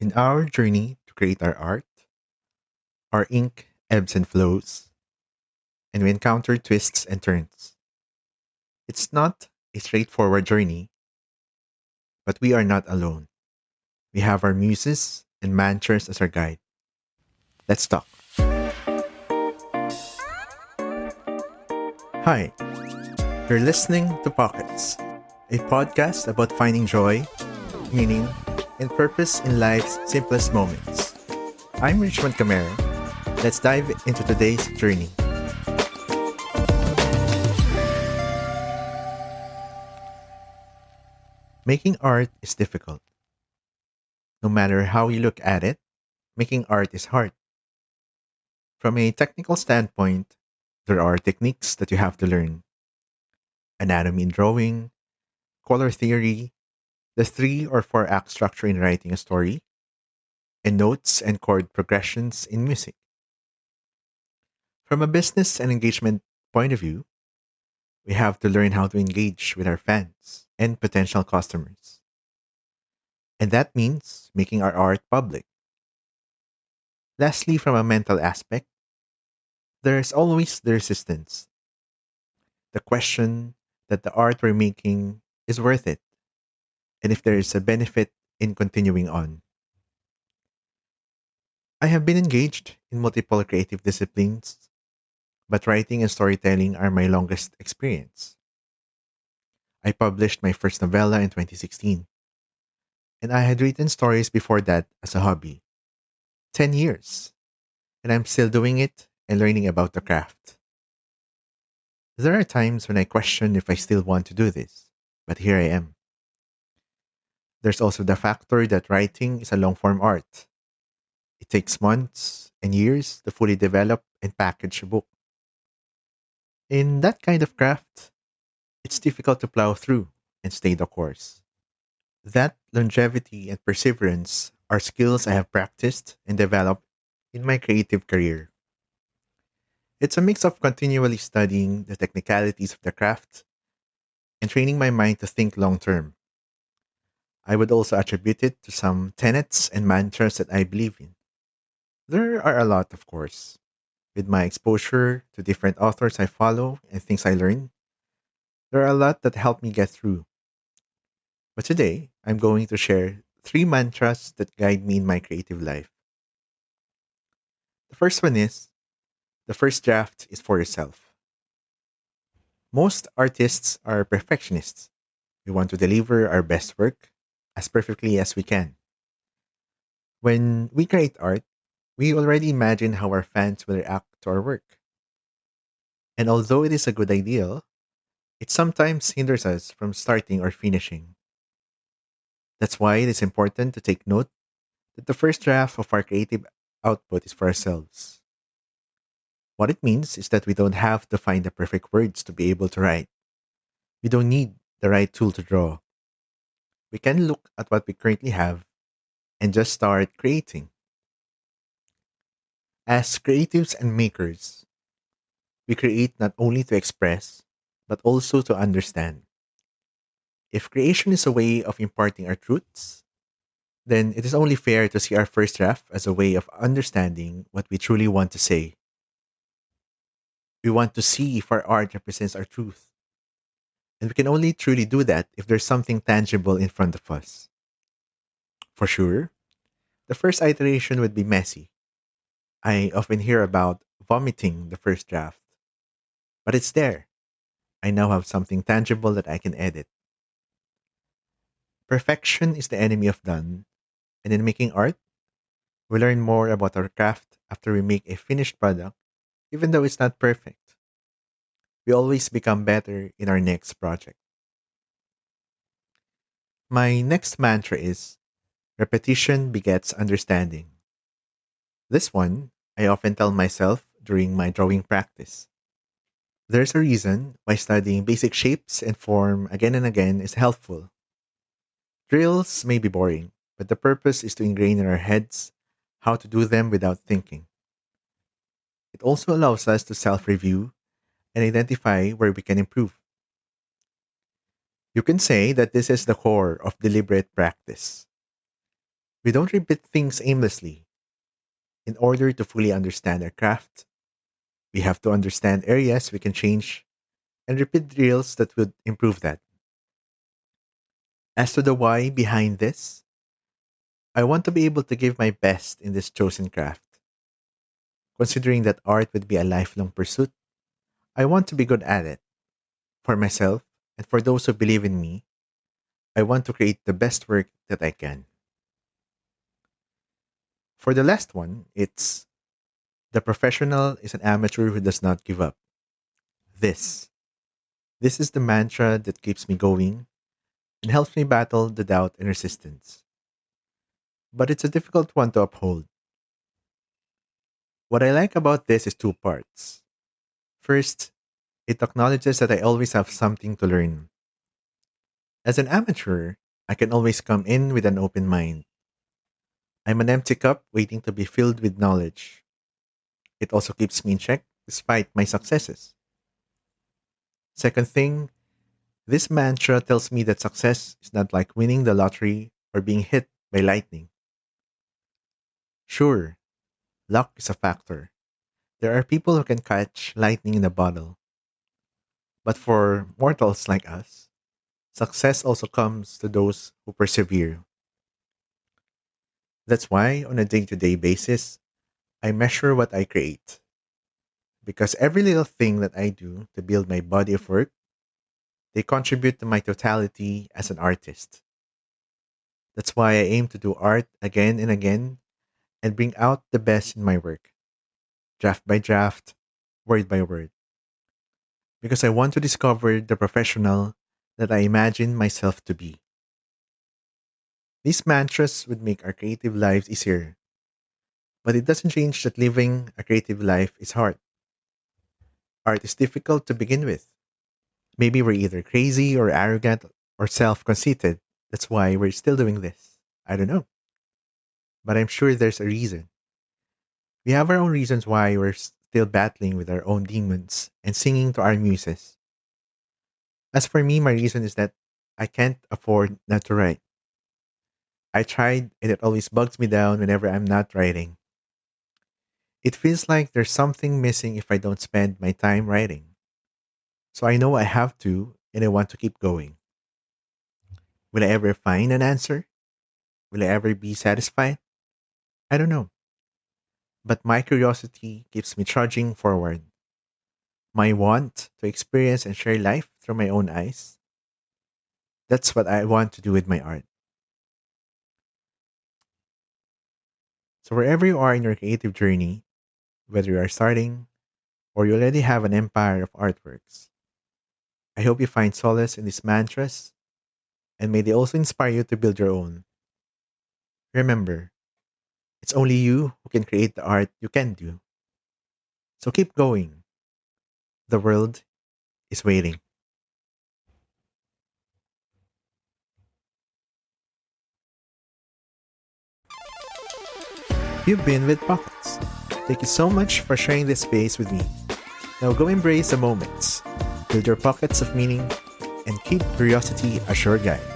In our journey to create our art, our ink ebbs and flows, and we encounter twists and turns. It's not a straightforward journey, but we are not alone. We have our muses and mantras as our guide. Let's talk. Hi, you're listening to Pockets, a podcast about finding joy, meaning, and purpose in life's simplest moments. I'm Richmond Camara. Let's dive into today's journey. Making art is difficult. No matter how you look at it, making art is hard. From a technical standpoint, there are techniques that you have to learn: anatomy in drawing, color theory, the 3 or 4 act structure in writing a story, and notes and chord progressions in music. From a business and engagement point of view, we have to learn how to engage with our fans and potential customers. And that means making our art public. Lastly, from a mental aspect, there's always the resistance, the question that the art we're making is worth it, and if there is a benefit in continuing on. I have been engaged in multiple creative disciplines, but writing and storytelling are my longest experience. I published my first novella in 2016, and I had written stories before that as a hobby. 10 years, and I'm still doing it and learning about the craft. There are times when I question if I still want to do this, but here I am. There's also the factor that writing is a long form art. It takes months and years to fully develop and package a book. In that kind of craft, it's difficult to plow through and stay the course. That longevity and perseverance are skills I have practiced and developed in my creative career. It's a mix of continually studying the technicalities of the craft and training my mind to think long term. I would also attribute it to some tenets and mantras that I believe in. There are a lot, of course. With my exposure to different authors I follow and things I learn, there are a lot that help me get through. But today, I'm going to share 3 mantras that guide me in my creative life. The first one is: the first draft is for yourself. Most artists are perfectionists. We want to deliver our best work as perfectly as we can. When we create art, we already imagine how our fans will react to our work. And although it is a good ideal, it sometimes hinders us from starting or finishing. That's why it is important to take note that the first draft of our creative output is for ourselves. What it means is that we don't have to find the perfect words to be able to write. We don't need the right tool to draw. We can look at what we currently have and just start creating. As creatives and makers, we create not only to express, but also to understand. If creation is a way of imparting our truths, then it is only fair to see our first draft as a way of understanding what we truly want to say. We want to see if our art represents our truth. And we can only truly do that if there's something tangible in front of us. For sure, the first iteration would be messy. I often hear about vomiting the first draft, but it's there. I now have something tangible that I can edit. Perfection is the enemy of done, and in making art, we learn more about our craft after we make a finished product, even though it's not perfect. We always become better in our next project. My next mantra is: repetition begets understanding. This one, I often tell myself during my drawing practice. There's a reason why studying basic shapes and form again and again is helpful. Drills may be boring, but the purpose is to ingrain in our heads how to do them without thinking. It also allows us to self review and identify where we can improve. You can say that this is the core of deliberate practice. We don't repeat things aimlessly. In order to fully understand our craft, we have to understand areas we can change and repeat drills that would improve that. As to the why behind this, I want to be able to give my best in this chosen craft. Considering that art would be a lifelong pursuit, I want to be good at it. For myself and for those who believe in me, I want to create the best work that I can. For the last one, it's the professional is an amateur who does not give up. This. This is the mantra that keeps me going and helps me battle the doubt and resistance. But it's a difficult one to uphold. What I like about this is two parts. First, it acknowledges that I always have something to learn. As an amateur, I can always come in with an open mind. I'm an empty cup waiting to be filled with knowledge. It also keeps me in check despite my successes. Second thing, this mantra tells me that success is not like winning the lottery or being hit by lightning. Sure, luck is a factor. There are people who can catch lightning in a bottle. But for mortals like us, success also comes to those who persevere. That's why, on a day to day basis, I measure what I create. Because every little thing that I do to build my body of work, they contribute to my totality as an artist. That's why I aim to do art again and again and bring out the best in my work, draft by draft, word by word. Because I want to discover the professional that I imagine myself to be. These mantras would make our creative lives easier, but it doesn't change that living a creative life is hard. Art is difficult to begin with. Maybe we're either crazy or arrogant or self conceited. That's why we're still doing this. I don't know. But I'm sure there's a reason. We have our own reasons why we're still battling with our own demons and singing to our muses. As for me, my reason is that I can't afford not to write. I tried and it always bugs me down whenever I'm not writing. It feels like there's something missing if I don't spend my time writing. So I know I have to and I want to keep going. Will I ever find an answer? Will I ever be satisfied? I don't know. But my curiosity keeps me trudging forward. My want to experience and share life through my own eyes. That's what I want to do with my art. So wherever you are in your creative journey, whether you are starting or you already have an empire of artworks, I hope you find solace in these mantras and may they also inspire you to build your own. Remember, it's only you who can create the art you can do. So keep going. The world is waiting. You've been with Pockets. Thank you so much for sharing this space with me. Now go embrace the moments, build your pockets of meaning, and keep curiosity as your guide.